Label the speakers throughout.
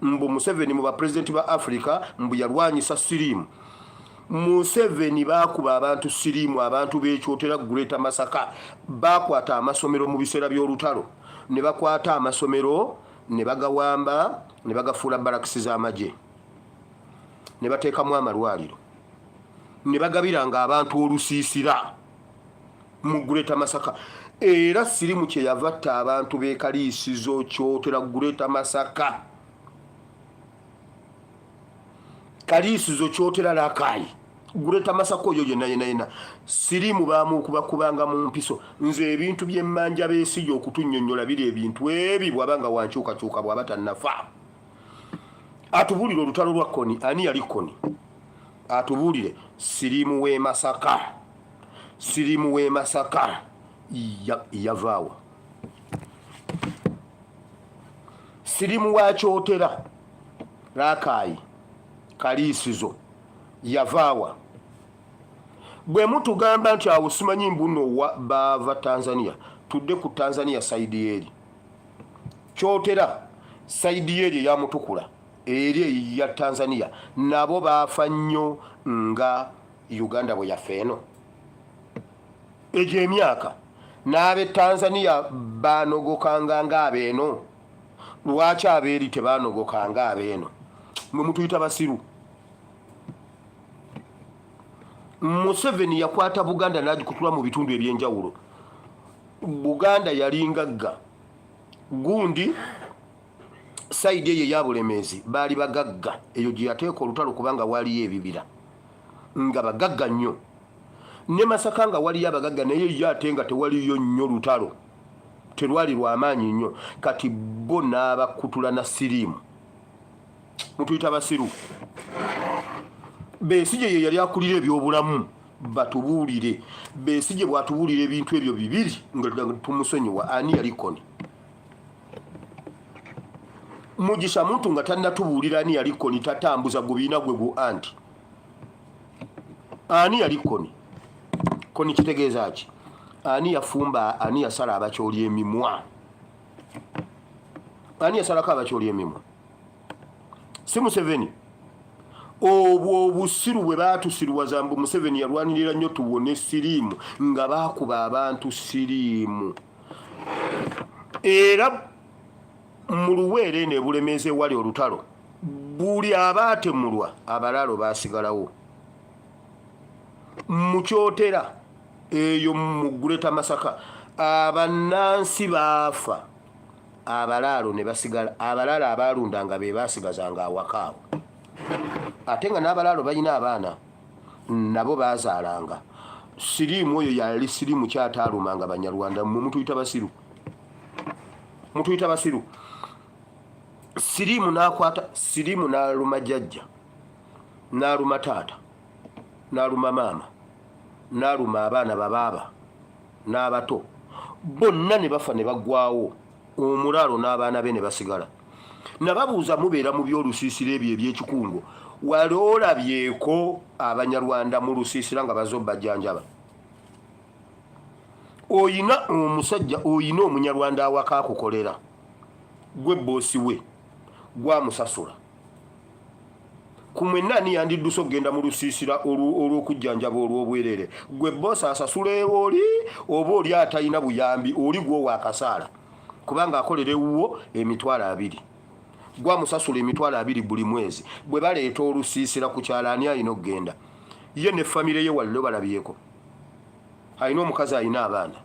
Speaker 1: mbu Museveni mu bapresidenti ba Africa mbu yalwanyisa siriimu. Museveni bakuba abantu siriimu, abantu beekyotera Greater Masaka bakwata amasomero mu biseera by'olutalo ne bakwata amasomero ne bagawamba ne bagafuula barakisi z'amagye ne bateekamu amalwaliro ne bagabiranga abantu olusiisira mu Greater Masaka. Era siriimu kye yavatta abantu beekaliisizo kyotera Greater Masaka, kaliisizo kyotera Rakai, Greater Masaka oyo yenna siriimu bamukubanga mu mpiso. Nze ebintu by'emmanja beesijja okutunnyonnyola biri ebintu ebi bw'abanga wankyukakyuka bw'aba tannafa. Atubuulire olutalo lwa Koni, ani yali Koni? Atubuulire siriimu w'e Masaka, siriimu w'e Masaka yavaawa, siriimu wa kyotera Rakai kaliisizo yavaawa. Bwe mutugamba nti awo simanyi mbuno bava Tanzania, tudde ku Tanzania saidi eri kyotera saidi eri eyamutukula eri ya Tanzania nabo baafa nnyo nga Uganda bwe yafa eno. Egyo emyaka n'ab'e Tanzania baanogokanga ng'abeeno. Lwaki abeeri tebaanogokanga abeeno? Mwe mutuyita basiru. Museveni yakwata Buganda n'agikutula mu bitundu ebyenjawulo. Buganda yali ngagga, gundi saidi eyo eya Bulemeezi baali bagagga. Eyo gye yateeka olutalo kubanga waliyo ebibira nga bagagga nnyo. Ne Masaka nga waliyo abagagga naye ye ate nga tewaliyo nnyo lutalo, terwali lw'amaanyi nnyo. Kati bo n'abakutula na siriimu. Mutuyita basiru. Besigye ye yali akulira ebyobulamu, batubuulire. Besigye bwatubuulira ebintu ebyo bibiri nga tumusonyiwa. Ani yali Koni? Mugisha muntu nga tannatubuulira ani yali Koni, tatambuza gubiina gwe gu anti. Ani yali Koni? Koni kitegeeza ki? Ani yafumba, ani yasala abakyoli emimwa? Ani yasalako abakyoli emimwa? Si Museveni. Obwo obusiru bwe baatusiruwaza mbu Museveni yalwanirira nnyo tuwone siriimu nga baakuba abantu siriimu. Era mu Luweere ne Bulemeezi wali olutalo, buli abaatemulwa abalaalo baasigalawo. Mu kyotera eyo mu Greater Masaka abannansi baafa, abalaalo ne basigala. Abalaalo abaalundanga be baasigazanga awakaawo. Ate nga n'abalaalo balina abaana nabo baazaalanga. Siriimu oyo yali siriimu kyataalumanga Banyarwanda. Mmwe mutuyita basiru, mutuyita basiru. Siriimu n'akwata, siriimu n'aluma jjajja, n'aluma taata, n'aluma maama, n'aluma abaana babaaba n'abato, bonna ne bafa ne baggwawo. Omulaalo n'abaana be ne basigala. Nababuuza mubeera mu by'olusiisira ebyo ebyekikungo, wali olabyeko Abanyarwanda mu lusiisira nga bazobba jjanjaba? Oyina omusajja, oyina Omunyarwanda awaka akukolera, gwe boosi we gwamusasula. Kumwe nani yandidduse okugenda mu lusiisira olw'okujjanjaba olw'obwerere? Gwe boosi asasula oli oba oli atalina buyambi, oli gwowa akasaala kubanga akolera ewuwo $20. Gwamusasula $20 buli mwezi. Bwe baleeta olusiisira ku kyalaani alina okugenda. Ye ne famire ye waliro balabyeko. Alina omukazi alina abaana.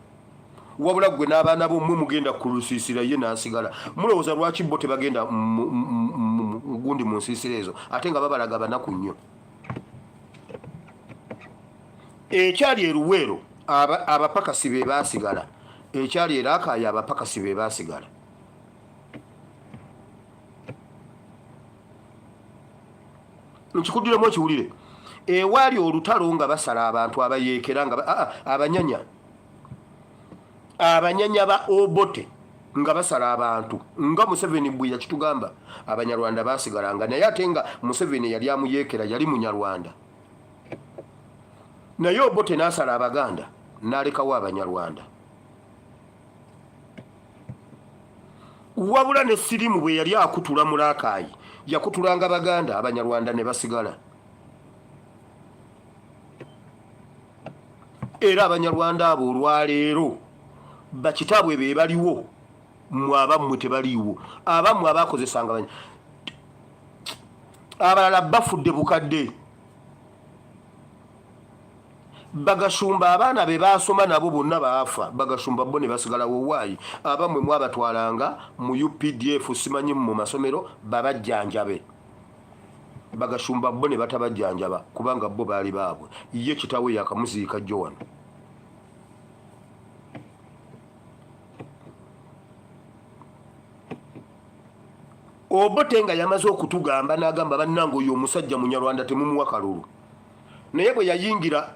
Speaker 1: Wabula gwe n'abaana bommwe mugenda ku lusiisira, ye n'asigala. Mulowooza lwaki bo tebagenda gundi mu nsiisira ezo ate nga babalaga banaku nnyo? Ekyali e Luweero abapakasi be baasigala. Ekyali e Rakai abapakasi be baasigala. Nkikuddiramu ekiwulire. Ewaali olutalo nga basala abantu abayeekera nga abanyanya ba Obote nga basala abantu nga Museveni bwe yakitugamba. Abanyarwanda baasigalanga, naye ate nga Museveni yali amuyeekera, yali Munyarwanda. Naye Obote n'asala Abaganda n'alekawo Abanyarwanda. Wabula ne siriimu bwe yali akutula mu Rakai yakutulanga Baganda Abanyarwanda ne basigala. Era Abanyarwanda abo olwaleero bakitaabwe be baliwo mmwe abammwe tebaliiwo abammwe abakozesanga abalala bafudde bukadde Bagashumba abaana be basoma nabo bonna baafa Bagashumba bo ne basigalawo waayi abammwe mwabatwalanga mu UPDF simanyi mu masomero babajjanjabe Bagashumba bo ne batabajjanjaba kubanga bo baali baabwe ye kitawe yakamuziika Joan Obote nga yamaze okutugamba n'agamba bannange oyo omusajja Munyarwanda temumuwa kalulu naye bwe yayingira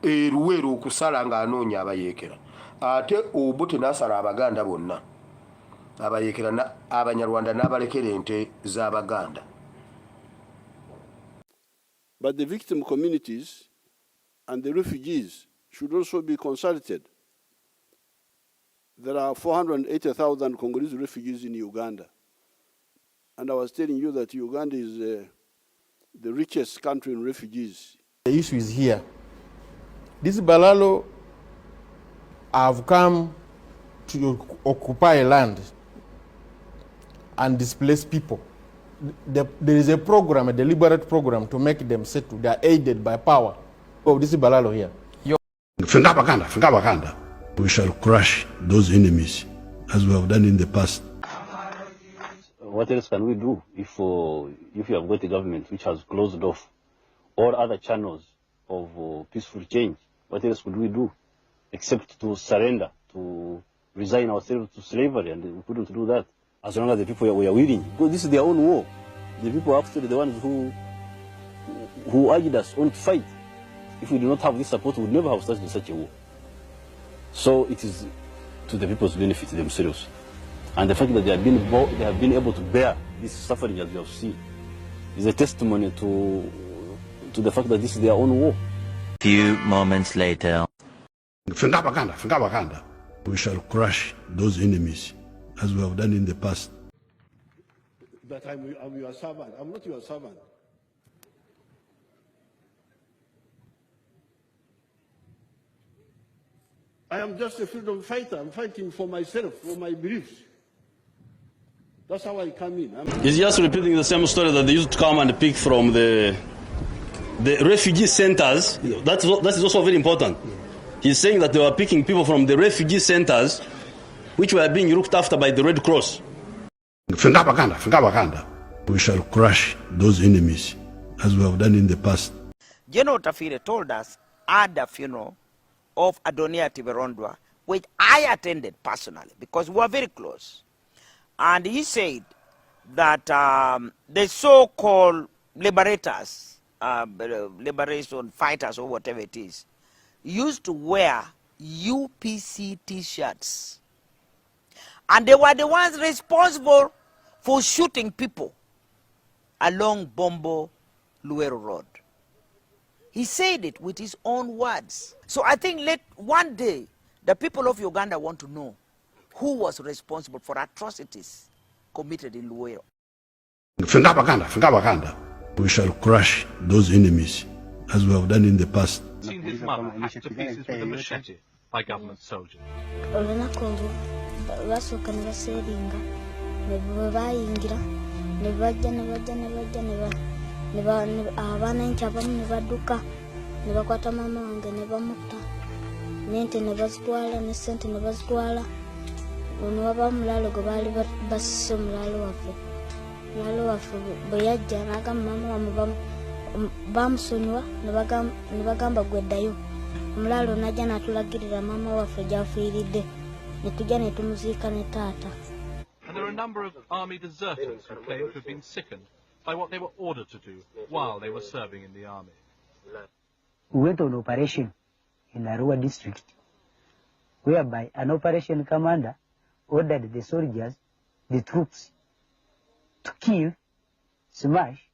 Speaker 1: eruweero okusala ng'anoonya abayeekera ate Obote n'asala Abaganda bonna abayeekera Abanyarwanda n'abalekera ente z'Abaganda.
Speaker 2: But the victim communities and the refugees should also be consulted. There are 480,000 Congolese refugees in Uganda. And I was telling you that Uganda is the richest country in refugees.
Speaker 3: The issue is here. These Balalo have come to occupy land and displace people. There is a program, a deliberate program to make them settle. They are aided by power of this Balalo here.
Speaker 2: We shall crush those enemies as we have done in the past.
Speaker 4: What else can we do if you have got a government which has closed off all other channels of peaceful change? What else could we do except to surrender, to resign ourselves to slavery? And we couldn't do that as long as the people were willing. Because this is their own war. The people are actually the ones who urged us on to fight. If we do not have this support, we would never have started such a war. So it is to the people's benefit themselves. And the fact that they have been able to bear this suffering as you have seen is a testimony to the fact that this is their own war.
Speaker 5: Few moments later.
Speaker 2: We shall crush those enemies as we have done in the past. But I'm your servant. I'm not your servant. I am just a freedom fighter. I'm fighting for myself, for my beliefs. That's how I come in.
Speaker 4: He's just repeating the same story that they used to come and pick from the refugee centers. That is also very important. He's saying that they were picking people from the refugee centers which were being looked after by the Red Cross.
Speaker 2: We shall crush those enemies as we have done in the past.
Speaker 6: General Tafire told us at the funeral of Adonia Tiberondwa, which I attended personally because we were very close. And he said that the so-called liberators, liberation fighters or whatever it is, used to wear UPC t-shirts. And they were the ones responsible for shooting people along Bombo Luero Road. He said it with his own words. So I think one day the people of Uganda want to know who was responsible for atrocities committed in Luero.
Speaker 2: We shall crush those enemies as we have done in the past.
Speaker 7: Seen his mother hacked to pieces with a machete by government soldiers.
Speaker 8: Nebakwata mama wange nebamuta nente nebazitwala ne sente nebazitwala ono waba mulalo gwe baali basise mulalo waffe bwe yajja n'agamba mama wamu bamusonyiwa nebagamba gweddayo omulalo najja n'atulagirira mama waffe gy'afiiridde ne tujja ne tumuziika ne taata.
Speaker 7: And there are a number of army deserters who claim to have been sickened by what they were ordered to do while they were serving in the army.
Speaker 9: We went on operation in Arua district, whereby an operation commander ordered the soldiers, the troops, to kill, smash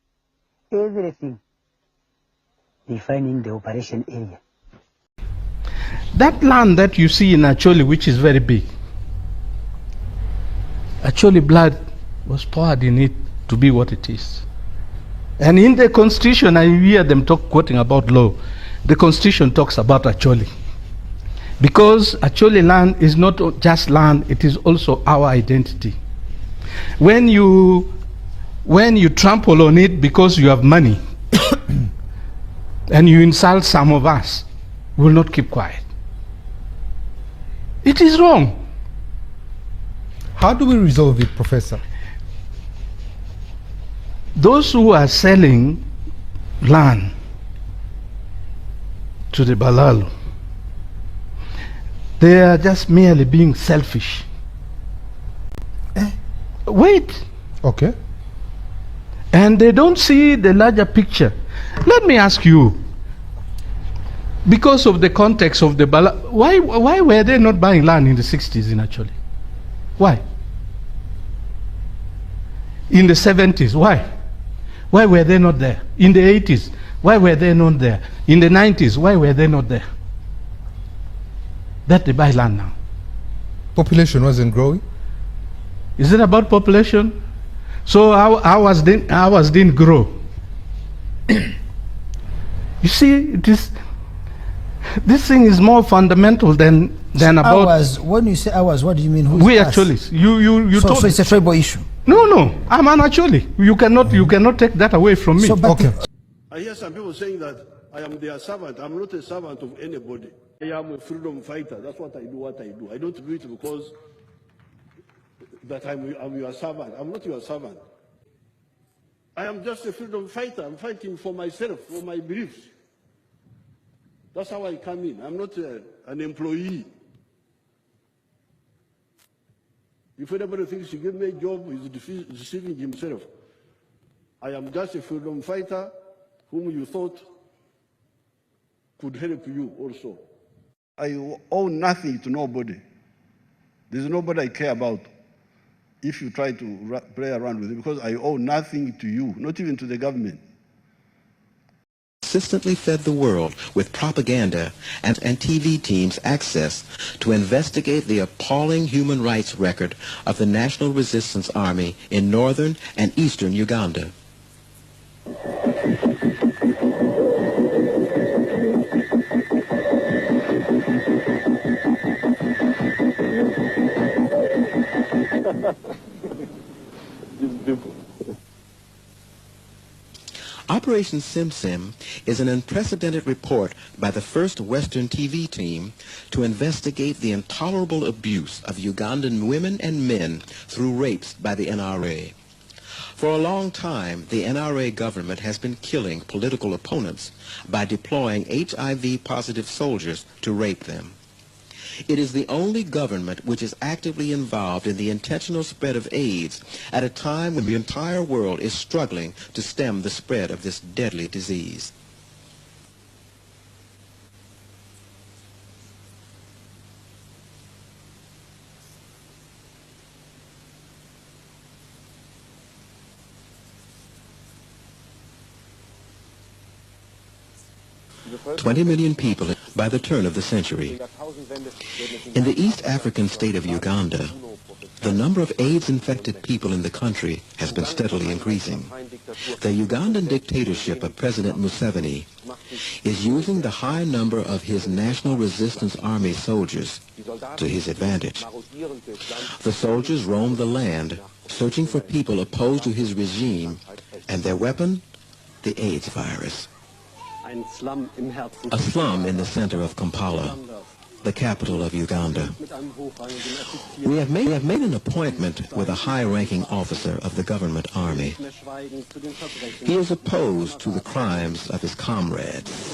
Speaker 9: everything they find in the operation area.
Speaker 10: That land that you see in Acholi, which is very big, Acholi blood was poured in it to be what it is. And in the Constitution, I hear them quoting about law. The Constitution talks about Acholi. Because Acholi land is not just land, it is also our identity. When you trample on it because you have money and you insult some of us, we will not keep quiet. It is wrong.
Speaker 11: How do we resolve it, Professor?
Speaker 10: Those who are selling land to the Balalo, they are just merely being selfish. Wait.
Speaker 11: Okay.
Speaker 10: And they don't see the larger picture. Let me ask you, because of the context of the Balalo, why were they not buying land in the 60s in Acholi? Why? In the 70s, why? Why were they not there? In the 80s, why were they not there? In the 90s, why were they not there? That they buy land now.
Speaker 11: Population wasn't growing?
Speaker 10: Is it about population? So ours didn't grow. You see, this thing is more fundamental than about
Speaker 12: ours. When you say ours, what do you mean? Who is
Speaker 10: we
Speaker 12: us?
Speaker 10: actually.
Speaker 12: So it's a tribal issue.
Speaker 10: No, I'm an actually. You cannot take that away from me.
Speaker 12: So,
Speaker 11: Okay.
Speaker 2: I hear some people saying that I am their servant. I'm not a servant of anybody. I am a freedom fighter. That's what I do. I don't do it because that I'm your servant. I'm not your servant. I am just a freedom fighter. I'm fighting for myself, for my beliefs. That's how I come in. I'm not an employee. If anybody thinks he give me a job, he's deceiving himself. I am just a freedom fighter whom you thought could help you also. I owe nothing to nobody. There's nobody I care about if you try to play around with it, because I owe nothing to you, not even to the government.
Speaker 13: Consistently fed the world with propaganda and TV teams access to investigate the appalling human rights record of the National Resistance Army in northern and eastern Uganda. Operation Sim Sim is an unprecedented report by the first Western TV team to investigate the intolerable abuse of Ugandan women and men through rapes by the NRA. For a long time, the NRA government has been killing political opponents by deploying HIV-positive soldiers to rape them. It is the only government which is actively involved in the intentional spread of AIDS at a time when the entire world is struggling to stem the spread of this deadly disease. "20 million people by the turn of the century. In the East African state of Uganda, the number of AIDS-infected people in the country has been steadily increasing. The Ugandan dictatorship of President Museveni is using the high number of his National Resistance Army soldiers to his advantage. The soldiers roam the land, searching for people opposed to his regime, and their weapon, the AIDS virus. A slum in the center of Kampala, the capital of Uganda. We have made an appointment with a high-ranking officer of the government army. He is opposed to the crimes of his comrades.